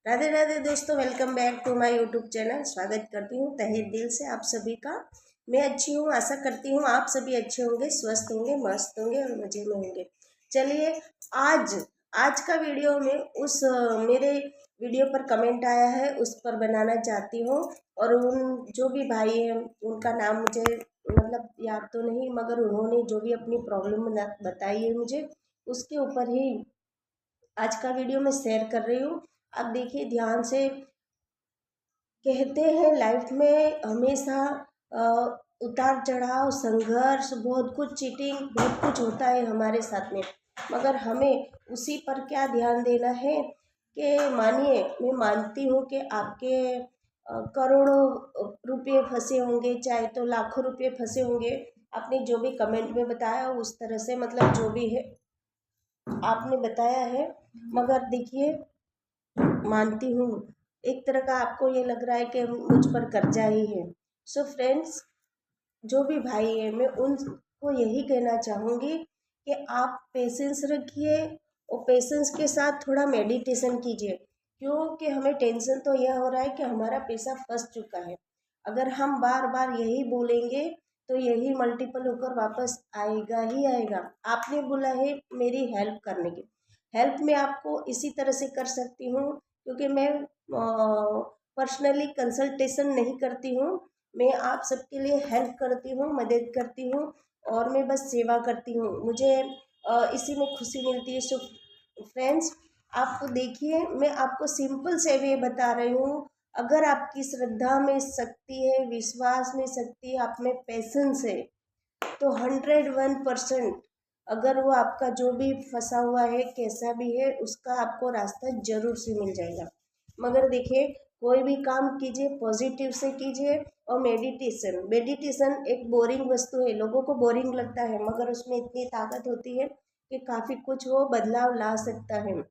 राधे राधे दोस्तों, welcome back to my YouTube channel. स्वागत करती हूँ तहे दिल से आप सभी का। मैं अच्छी हूँ, आशा करती हूँ आप सभी अच्छे होंगे, स्वस्थ होंगे, मस्त होंगे और मजे में होंगे। चलिए, आज आज का वीडियो में मेरे वीडियो पर कमेंट आया है उस पर बनाना चाहती हूँ। और उन जो भी भाई हैं उनका नाम मुझे मतलब याद तो नहीं, मगर उन्होंने जो भी अपनी प्रॉब्लम बताई है मुझे, उसके ऊपर ही आज का वीडियो मैं शेयर कर रही हूँ। अब देखिए ध्यान से। कहते हैं लाइफ में हमेशा अ, उतार चढ़ाव, संघर्ष, बहुत कुछ, चीटिंग, बहुत कुछ होता है हमारे साथ में। मगर हमें उसी पर क्या ध्यान देना है कि मानिए, मैं मानती हूँ कि आपके करोड़ों रुपए फंसे होंगे, चाहे तो लाखों रुपए फंसे होंगे। आपने जो भी कमेंट में बताया उस तरह से, मतलब जो भी है आपने बताया है। मगर देखिए, मानती हूँ एक तरह का आपको ये लग रहा है कि मुझ पर कर्जा ही है। सो फ्रेंड्स, जो भी भाई है, मैं उनको यही कहना चाहूँगी कि आप पेशेंस रखिए और पेशेंस के साथ थोड़ा मेडिटेशन कीजिए। क्योंकि हमें टेंशन तो यह हो रहा है कि हमारा पैसा फंस चुका है। अगर हम बार बार यही बोलेंगे तो यही मल्टीपल होकर वापस आएगा ही आएगा। आपने बोला है मेरी हेल्प करने की, हेल्प मैं आपको इसी तरह से कर सकती हूँ क्योंकि मैं पर्सनली कंसल्टेशन नहीं करती हूँ। मैं आप सबके लिए हेल्प करती हूँ, मदद करती हूँ और मैं बस सेवा करती हूँ। मुझे इसी में खुशी मिलती है। सो फ्रेंड्स, आपको देखिए, मैं आपको सिंपल से वे बता रही हूँ। अगर आपकी श्रद्धा में शक्ति है, विश्वास में शक्ति है, आप में पेशेंस है, तो 101% अगर वो आपका जो भी फंसा हुआ है कैसा भी है उसका आपको रास्ता जरूर से मिल जाएगा। मगर देखिए, कोई भी काम कीजिए पॉजिटिव से कीजिए। और मेडिटेशन मेडिटेशन एक बोरिंग वस्तु है, लोगों को बोरिंग लगता है, मगर उसमें इतनी ताकत होती है कि काफ़ी कुछ वो बदलाव ला सकता है।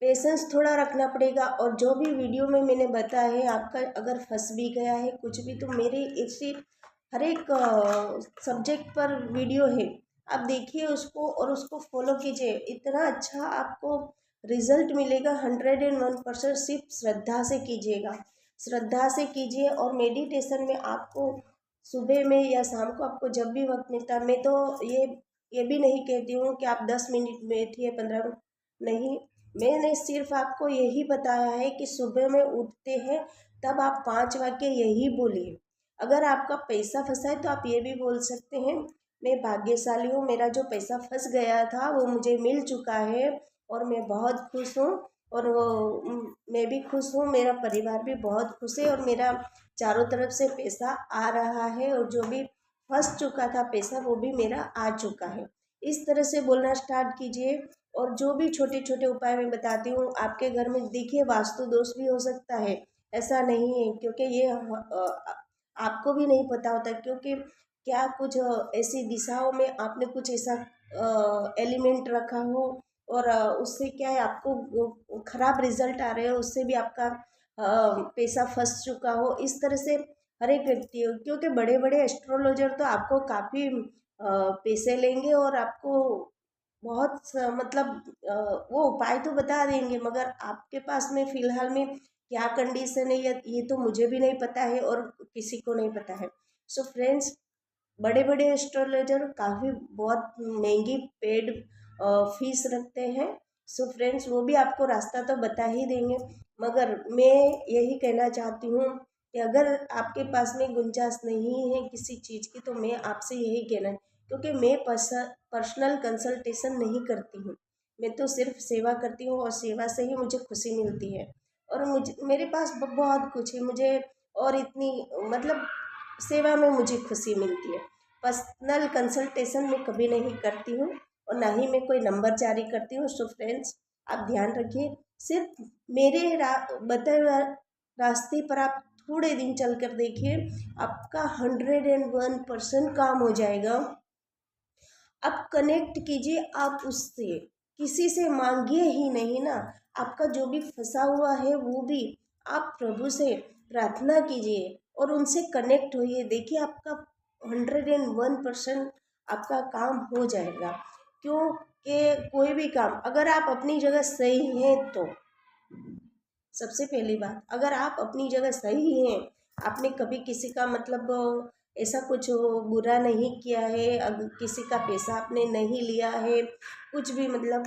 पेशेंस थोड़ा रखना पड़ेगा। और जो भी वीडियो में मैंने बताया है, आपका अगर फंस भी गया है कुछ भी, तो मेरे इसी हर एक सब्जेक्ट पर वीडियो है, आप देखिए उसको और उसको फॉलो कीजिए। इतना अच्छा आपको रिजल्ट मिलेगा। 101% सिर्फ श्रद्धा से कीजिएगा, श्रद्धा से कीजिए। और मेडिटेशन में आपको सुबह में या शाम को आपको जब भी वक्त मिलता है, मैं तो ये भी नहीं कहती हूँ कि आप 10 मिनट बैठिए, 15 मिनट नहीं। मैंने सिर्फ आपको यही बताया है कि सुबह में उठते हैं तब आप 5 वाक्य यही बोलिए। अगर आपका पैसा फंसा है तो आप ये भी बोल सकते हैं, मैं भाग्यशाली हूँ, मेरा जो पैसा फंस गया था वो मुझे मिल चुका है और मैं बहुत खुश हूँ। और मैं भी खुश हूँ, मेरा परिवार भी बहुत खुश है और मेरा चारों तरफ से पैसा आ रहा है और जो भी फंस चुका था पैसा वो भी मेरा आ चुका है। इस तरह से बोलना स्टार्ट कीजिए। और जो भी छोटे छोटे उपाय मैं बताती हूँ, आपके घर में देखिए वास्तु दोष भी हो सकता है, ऐसा नहीं है, क्योंकि ये आपको भी नहीं पता होता। क्योंकि क्या कुछ ऐसी दिशाओं में आपने कुछ ऐसा एलिमेंट रखा हो और उससे क्या है, आपको खराब रिजल्ट आ रहे हो, उससे भी आपका पैसा फंस चुका हो। इस तरह से हर एक व्यक्ति, क्योंकि बड़े बड़े एस्ट्रोलॉजर तो आपको काफ़ी पैसे लेंगे और आपको बहुत मतलब वो उपाय तो बता देंगे, मगर आपके पास में फिलहाल में क्या कंडीशन है ये तो मुझे भी नहीं पता है और किसी को नहीं पता है। सो फ्रेंड्स, बड़े बड़े एस्ट्रोलॉजर काफ़ी बहुत महंगी पेड फीस रखते हैं। सो फ्रेंड्स, वो भी आपको रास्ता तो बता ही देंगे। मगर मैं यही कहना चाहती हूँ कि अगर आपके पास में गुंजाइश नहीं है किसी चीज़ की, तो मैं आपसे यही कहना, क्योंकि मैं पर्सनल कंसल्टेशन नहीं करती हूँ, मैं तो सिर्फ सेवा करती हूँ और सेवा से ही मुझे खुशी मिलती है। और मुझे मेरे पास बहुत कुछ है, मुझे और इतनी मतलब सेवा में मुझे खुशी मिलती है। पर्सनल कंसल्टेशन मैं कभी नहीं करती हूँ और ना ही मैं कोई नंबर जारी करती हूँ। सो फ्रेंड्स, आप ध्यान रखिए, सिर्फ मेरे बताए हुए रास्ते पर आप थोड़े दिन चल कर देखिए, आपका 101% काम हो जाएगा। आप कनेक्ट कीजिए, आप उससे किसी से मांगिए ही नहीं ना। आपका जो भी फंसा हुआ है वो भी आप प्रभु से प्रार्थना कीजिए और उनसे कनेक्ट होइए। देखिए, आपका 101% आपका काम हो जाएगा। क्यों कि कोई भी काम अगर आप अपनी जगह सही हैं तो सबसे पहली बात, अगर आप अपनी जगह सही हैं, आपने कभी किसी का मतलब ऐसा कुछ बुरा नहीं किया है, अगर किसी का पैसा आपने नहीं लिया है, कुछ भी मतलब,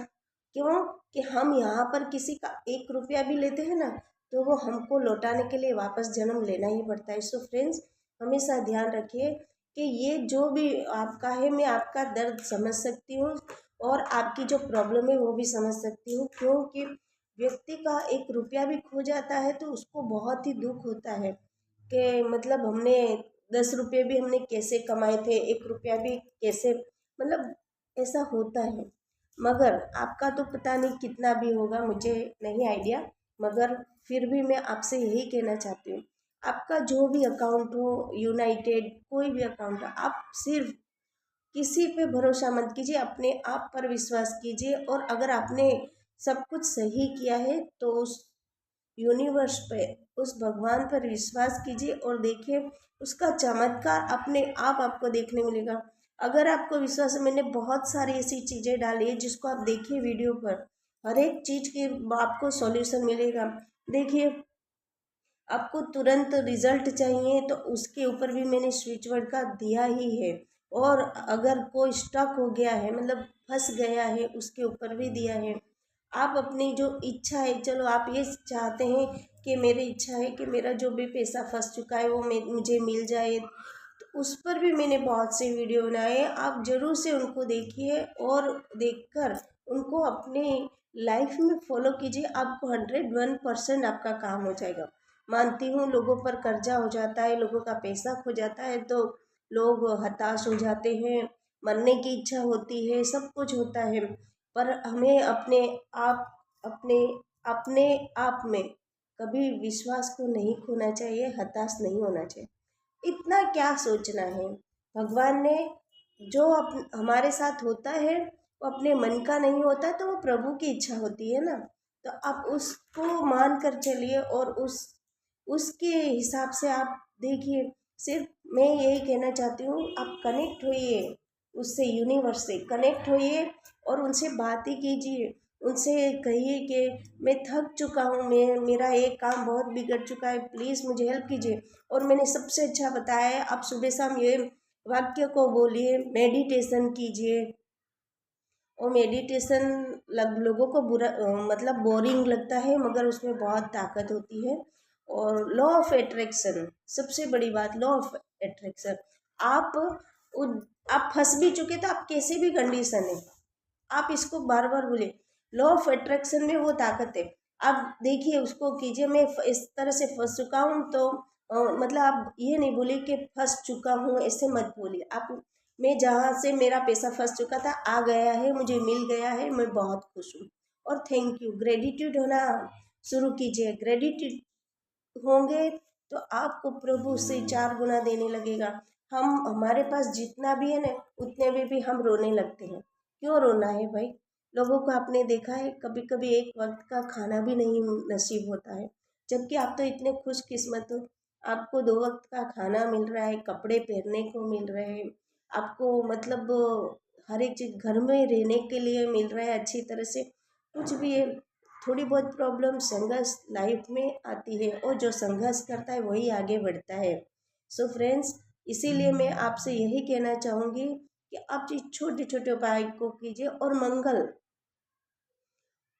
क्यों कि हम यहाँ पर किसी का 1 रुपया भी लेते हैं ना, तो वो हमको लौटाने के लिए वापस जन्म लेना ही पड़ता है। सो फ्रेंड्स, हमेशा ध्यान रखिए कि ये जो भी आपका है, मैं आपका दर्द समझ सकती हूँ और आपकी जो प्रॉब्लम है वो भी समझ सकती हूँ, क्योंकि व्यक्ति का 1 रुपया भी खो जाता है तो उसको बहुत ही दुख होता है कि मतलब हमने 10 रुपये भी हमने कैसे कमाए थे, 1 रुपया भी कैसे, मतलब ऐसा होता है। मगर आपका तो पता नहीं कितना भी होगा, मुझे नहीं आइडिया, मगर फिर भी मैं आपसे यही कहना चाहती हूँ, आपका जो भी अकाउंट हो, यूनाइटेड कोई भी अकाउंट हो, आप सिर्फ किसी पे भरोसा मत कीजिए, अपने आप पर विश्वास कीजिए। और अगर आपने सब कुछ सही किया है तो उस यूनिवर्स पे, उस भगवान पर विश्वास कीजिए और देखिए उसका चमत्कार अपने आप आपको देखने मिलेगा। अगर आपको विश्वास है, मैंने बहुत सारी ऐसी चीज़ें डाली है जिसको आप देखिए वीडियो पर, हर एक चीज़ की आपको सॉल्यूशन मिलेगा। देखिए, आपको तुरंत रिजल्ट चाहिए तो उसके ऊपर भी मैंने स्विच वर्ड का दिया ही है। और अगर कोई स्टक हो गया है, मतलब फंस गया है, उसके ऊपर भी दिया है। आप अपनी जो इच्छा है, चलो आप ये चाहते हैं कि मेरी इच्छा है कि मेरा जो भी पैसा फंस चुका है वो मुझे मिल जाए, तो उस पर भी मैंने बहुत से वीडियो बनाए हैं, आप ज़रूर से उनको देखिए और देखकर उनको अपने लाइफ में फॉलो कीजिए। आपको 101% आपका काम हो जाएगा। मानती हूँ लोगों पर कर्जा हो जाता है, लोगों का पैसा खो जाता है तो लोग हताश हो जाते हैं, मरने की इच्छा होती है, सब कुछ होता है। पर हमें आप अपने अपने आप में कभी विश्वास को नहीं खोना चाहिए, हताश नहीं होना चाहिए। इतना क्या सोचना है, भगवान ने जो हमारे साथ होता है वो अपने मन का नहीं होता, तो वो प्रभु की इच्छा होती है ना। तो आप उसको मान कर चलिए और उसके हिसाब से आप देखिए। सिर्फ मैं यही कहना चाहती हूँ, आप कनेक्ट होइए उससे, यूनिवर्स से कनेक्ट होइए और उनसे बातें कीजिए। उनसे कहिए कि मैं थक चुका हूँ, मैं मेरा एक काम बहुत बिगड़ चुका है, प्लीज़ मुझे हेल्प कीजिए। और मैंने सबसे अच्छा बताया है, आप सुबह शाम ये वाक्य को बोलिए, मेडिटेशन कीजिए। और मेडिटेशन लोगों को मतलब बोरिंग लगता है, मगर उसमें बहुत ताकत होती है। और लॉ ऑफ एट्रैक्शन, सबसे बड़ी बात, लॉ ऑफ एट्रैक्शन। आप आप फंस भी चुके तो आप कैसे भी कंडीशन है, आप इसको बार बार बोलिए, लॉ ऑफ अट्रैक्शन में वो ताकत है। आप देखिए, उसको कीजिए, मैं इस तरह से फंस चुका हूँ तो मतलब आप ये नहीं बोलिए कि फंस चुका हूँ, ऐसे मत बोलिए आप। मैं जहाँ से मेरा पैसा फंस चुका था आ गया है, मुझे मिल गया है, मैं बहुत खुश हूँ और थैंक यू। ग्रेटिट्यूड होना शुरू कीजिए, ग्रेटिट्यूड होंगे तो आपको प्रभु से 4 गुना देने लगेगा। हम हमारे पास जितना भी है ना, उतने में भी हम रोने लगते हैं। क्यों रोना है भाई? लोगों को आपने देखा है, कभी कभी एक वक्त का खाना भी नहीं नसीब होता है, जबकि आप तो इतने खुशकिस्मत हो, आपको 2 वक्त का खाना मिल रहा है, कपड़े पहनने को मिल रहे हैं, आपको मतलब हर एक चीज़ घर में रहने के लिए मिल रहा है अच्छी तरह से। कुछ भी है, थोड़ी बहुत प्रॉब्लम संघर्ष लाइफ में आती है और जो संघर्ष करता है वही आगे बढ़ता है। सो फ्रेंड्स, इसीलिए मैं आपसे यही कहना चाहूँगी कि आप इस छोटे छोटे उपाय को कीजिए। और मंगल,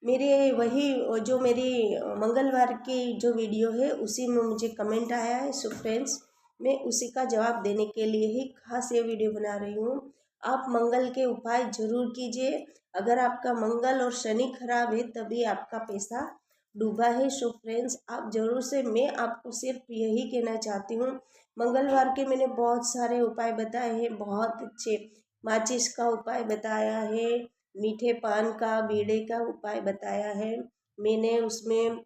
मेरे वही जो मेरी मंगलवार की जो वीडियो है उसी में मुझे कमेंट आया है। सो फ्रेंड्स, मैं उसी का जवाब देने के लिए ही खास ये वीडियो बना रही हूँ। आप मंगल के उपाय जरूर कीजिए। अगर आपका मंगल और शनि खराब है तभी आपका पैसा डूबा है। सो फ्रेंड्स, आप जरूर से, मैं आपको सिर्फ यही कहना चाहती हूँ, मंगलवार के मैंने बहुत सारे उपाय बताए हैं, बहुत अच्छे। माचिस का उपाय बताया है, मीठे पान का, बीड़े का उपाय बताया है मैंने, उसमें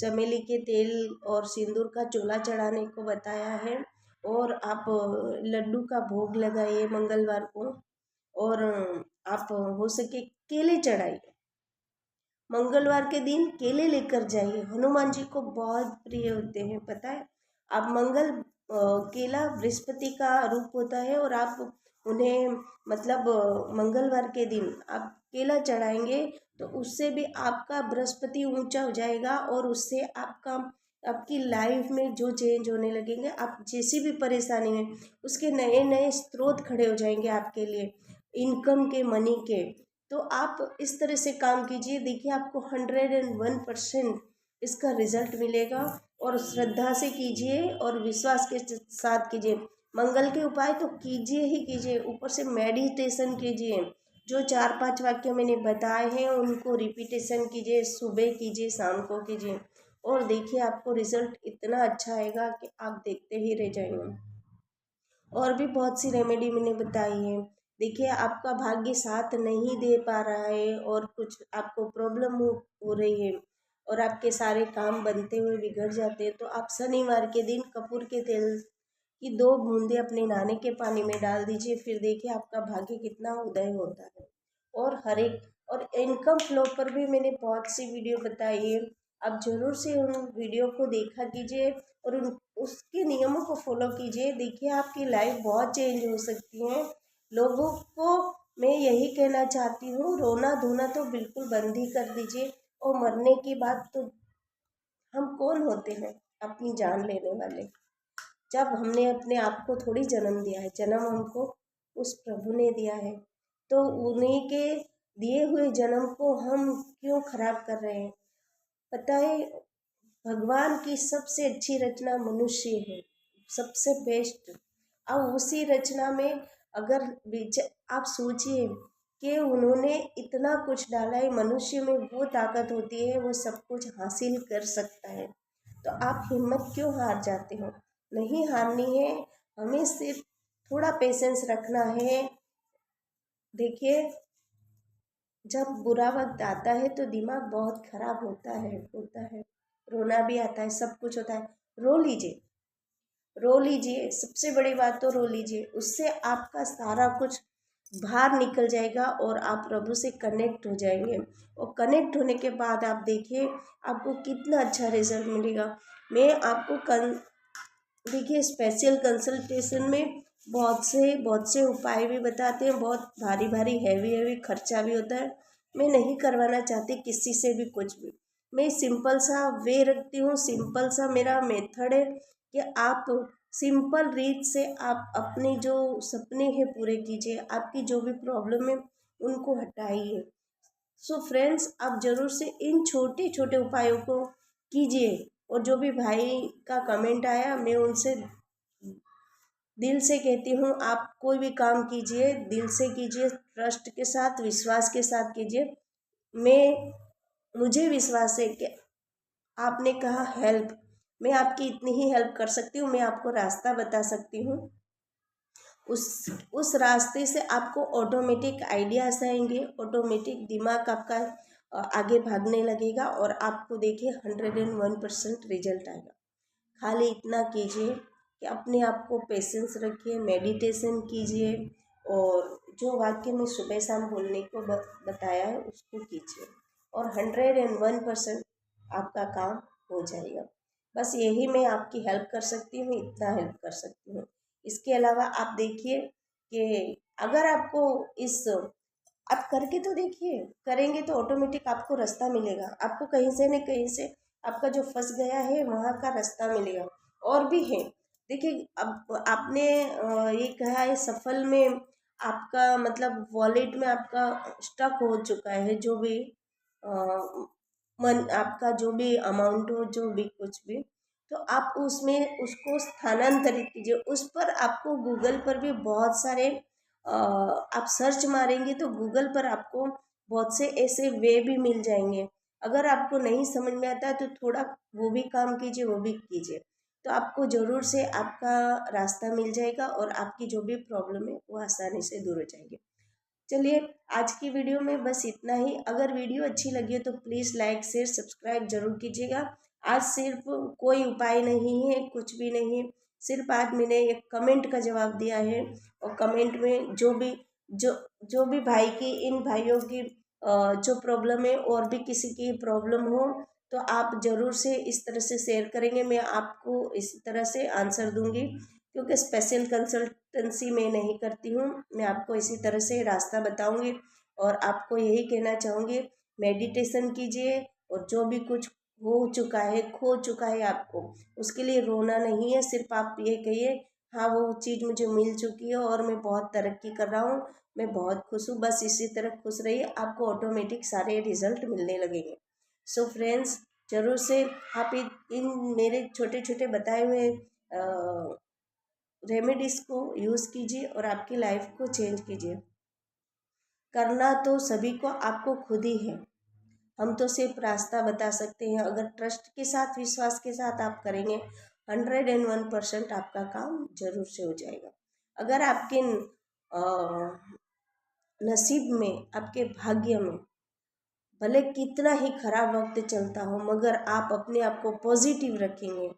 चमेली के तेल और सिंदूर का चोला चढ़ाने को बताया है। और आप लड्डू का भोग लगाइए मंगलवार को। और आप हो सके केले चढ़ाइए, मंगलवार के दिन केले लेकर जाइए, हनुमान जी को बहुत प्रिय होते हैं, पता है। आप केला बृहस्पति का रूप होता है और आप उन्हें मतलब मंगलवार के दिन आप केला चढ़ाएंगे तो उससे भी आपका बृहस्पति ऊंचा हो जाएगा और उससे आपकी लाइफ में जो चेंज होने लगेंगे, आप जैसी भी परेशानी में उसके नए नए स्रोत खड़े हो जाएंगे आपके लिए, इनकम के, मनी के। तो आप इस तरह से काम कीजिए, देखिए आपको 101% इसका रिजल्ट मिलेगा। और श्रद्धा से कीजिए और विश्वास के साथ कीजिए। मंगल के उपाय तो कीजिए ही कीजिए, ऊपर से मेडिटेशन कीजिए। जो 4-5 वाक्य मैंने बताए हैं उनको रिपीटेशन कीजिए, सुबह कीजिए, शाम को कीजिए, और देखिए आपको रिजल्ट इतना अच्छा आएगा कि आप देखते ही रह जाएंगे। और भी बहुत सी रेमेडी मैंने बताई है। देखिए आपका भाग्य साथ नहीं दे पा रहा है और कुछ आपको प्रॉब्लम हो रही है और आपके सारे काम बनते हुए बिगड़ जाते हैं, तो आप शनिवार के दिन कपूर के तेल की 2 बूंदे अपने नहाने के पानी में डाल दीजिए। फिर देखिए आपका भाग्य कितना उदय होता है। और हर एक और इनकम फ्लो पर भी मैंने बहुत सी वीडियो बताई है, आप जरूर से उन वीडियो को देखा कीजिए और उसके नियमों को फॉलो कीजिए। देखिए आपकी लाइफ बहुत चेंज हो सकती है। लोगों को मैं यही कहना चाहती हूँ, रोना धोना तो बिल्कुल बंद ही कर दीजिए। और मरने की बात तो हम कौन होते हैं अपनी जान लेने वाले, जब हमने अपने आप को थोड़ी जन्म दिया है, जन्म हमको उस प्रभु ने दिया है। तो उन्हीं के दिए हुए जन्म को हम क्यों खराब कर रहे हैं? पता है, भगवान की सबसे अच्छी रचना मनुष्य है, सबसे बेस्ट। अब उसी रचना में अगर आप सोचिए कि उन्होंने इतना कुछ डाला है, मनुष्य में वो ताकत होती है, वो सब कुछ हासिल कर सकता है। तो आप हिम्मत क्यों हार जाते हो? नहीं हारनी है, हमें सिर्फ थोड़ा पेशेंस रखना है। देखिए जब बुरा वक्त आता है तो दिमाग बहुत खराब होता है, रोना भी आता है, सब कुछ होता है। रो लीजिए, रो लीजिए, सबसे बड़ी बात तो रो लीजिए, उससे आपका सारा कुछ बाहर निकल जाएगा और आप प्रभु से कनेक्ट हो जाएंगे। और कनेक्ट होने के बाद आप देखिए आपको कितना अच्छा रिजल्ट मिलेगा। मैं आपको देखिए स्पेशल कंसल्टेशन में बहुत से उपाय भी बताते हैं, बहुत भारी भारी हैवी खर्चा भी होता है। मैं नहीं करवाना चाहती किसी से भी कुछ भी, मैं सिंपल सा वे रखती हूँ, सिंपल सा मेरा मेथड है कि आप सिंपल रीत से आप अपने जो सपने हैं पूरे कीजिए, आपकी जो भी प्रॉब्लम है उनको हटाइए। सो फ्रेंड्स, आप ज़रूर से इन छोटे छोटे उपायों को कीजिए। और जो भी भाई का कमेंट आया, मैं उनसे दिल से कहती हूँ, आप कोई भी काम कीजिए दिल से कीजिए, ट्रस्ट के साथ, विश्वास के साथ कीजिए। मुझे विश्वास है कि आपने कहा हेल्प, मैं आपकी इतनी ही हेल्प कर सकती हूँ, मैं आपको रास्ता बता सकती हूँ। उस रास्ते से आपको ऑटोमेटिक आइडियाज आएंगे, ऑटोमेटिक दिमाग आपका आगे भागने लगेगा और आपको देखिए 101% रिजल्ट आएगा। खाली इतना कीजिए कि अपने आप को पेशेंस रखिए, मेडिटेशन कीजिए और जो वाक्य में सुबह शाम बोलने को बताया है उसको कीजिए और 101% आपका काम हो जाएगा। बस यही मैं आपकी हेल्प कर सकती हूँ, इतना हेल्प कर सकती हूँ। इसके अलावा आप देखिए कि अगर आपको आप करके तो देखिए, करेंगे तो ऑटोमेटिक आपको रास्ता मिलेगा, आपको कहीं से न कहीं से आपका जो फंस गया है वहाँ का रास्ता मिलेगा। और भी है, देखिए अब आपने ये कहा है सफल में आपका मतलब वॉलेट में आपका स्टक हो चुका है, जो भी आपका जो भी अमाउंट हो, जो भी कुछ भी, तो आप उसमें उसको स्थानांतरित कीजिए। उस पर आपको गूगल पर भी बहुत सारे आप सर्च मारेंगे तो गूगल पर आपको बहुत से ऐसे वे भी मिल जाएंगे। अगर आपको नहीं समझ में आता है तो थोड़ा वो भी काम कीजिए, वो भी कीजिए, तो आपको ज़रूर से आपका रास्ता मिल जाएगा और आपकी जो भी प्रॉब्लम है वो आसानी से दूर हो जाएगी। चलिए आज की वीडियो में बस इतना ही। अगर वीडियो अच्छी लगी हो तो प्लीज़ लाइक शेयर सब्सक्राइब जरूर कीजिएगा। आज सिर्फ कोई उपाय नहीं है, कुछ भी नहीं है, सिर्फ आज मैंने एक कमेंट का जवाब दिया है और कमेंट में जो भी भाई की, इन भाइयों की जो प्रॉब्लम है और भी किसी की प्रॉब्लम हो तो आप ज़रूर से इस तरह से शेयर करेंगे, मैं आपको इसी तरह से आंसर दूंगी। क्योंकि स्पेशल कंसल्टेंसी मैं नहीं करती हूँ, मैं आपको इसी तरह से रास्ता बताऊंगी और आपको यही कहना चाहूँगी, मेडिटेशन कीजिए और जो भी कुछ हो चुका है, खो चुका है आपको, उसके लिए रोना नहीं है। सिर्फ आप ये कहिए, हाँ वो चीज़ मुझे मिल चुकी है और मैं बहुत तरक्की कर रहा हूँ, मैं बहुत खुश हूँ। बस इसी तरह खुश रहिए, आपको ऑटोमेटिक सारे रिजल्ट मिलने लगेंगे। सो फ्रेंड्स, ज़रूर से आप इन मेरे छोटे छोटे बताए हुए रेमेडीज़ को यूज़ कीजिए और आपकी लाइफ को चेंज कीजिए। करना तो सभी को आपको खुद ही है, हम तो सिर्फ रास्ता बता सकते हैं। अगर ट्रस्ट के साथ, विश्वास के साथ आप करेंगे, 101% आपका काम जरूर से हो जाएगा। अगर आपके नसीब में, आपके भाग्य में भले कितना ही खराब वक्त चलता हो, मगर आप अपने आप को पॉजिटिव रखेंगे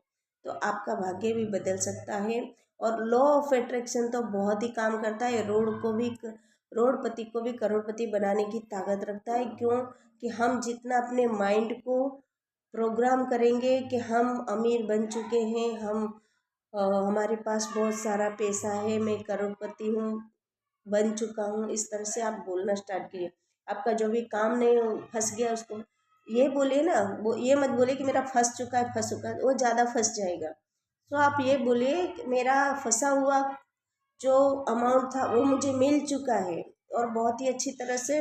तो आपका भाग्य भी बदल सकता है। और लॉ ऑफ अट्रैक्शन तो बहुत ही काम करता है, रोडपति को भी करोड़पति बनाने की ताकत रखता है। क्यों? कि हम जितना अपने माइंड को प्रोग्राम करेंगे कि हम अमीर बन चुके हैं, हमारे पास बहुत सारा पैसा है, मैं करोड़पति हूँ, बन चुका हूँ, इस तरह से आप बोलना स्टार्ट कीजिए। आपका जो भी काम नहीं फंस गया, उसको ये बोलिए ना, वो ये मत बोलिए कि मेरा फंस चुका है, वो ज़्यादा फंस जाएगा। तो आप ये बोलिए कि मेरा फंसा हुआ जो अमाउंट था वो मुझे मिल चुका है और बहुत ही अच्छी तरह से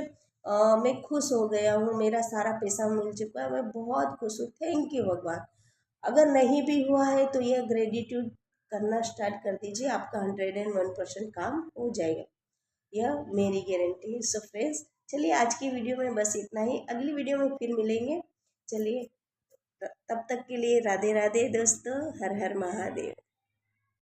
मैं खुश हो गया हूँ, मेरा सारा पैसा मिल चुका है, मैं बहुत खुश हूँ, थैंक यू भगवान। अगर नहीं भी हुआ है तो ये ग्रेटिट्यूड करना स्टार्ट कर दीजिए, आपका 101% काम हो जाएगा, यह मेरी गारंटी है। सो फ्रेंड्स, चलिए आज की वीडियो में बस इतना ही, अगली वीडियो में फिर मिलेंगे। चलिए, तब तक के लिए राधे राधे दोस्तों, हर हर महादेव।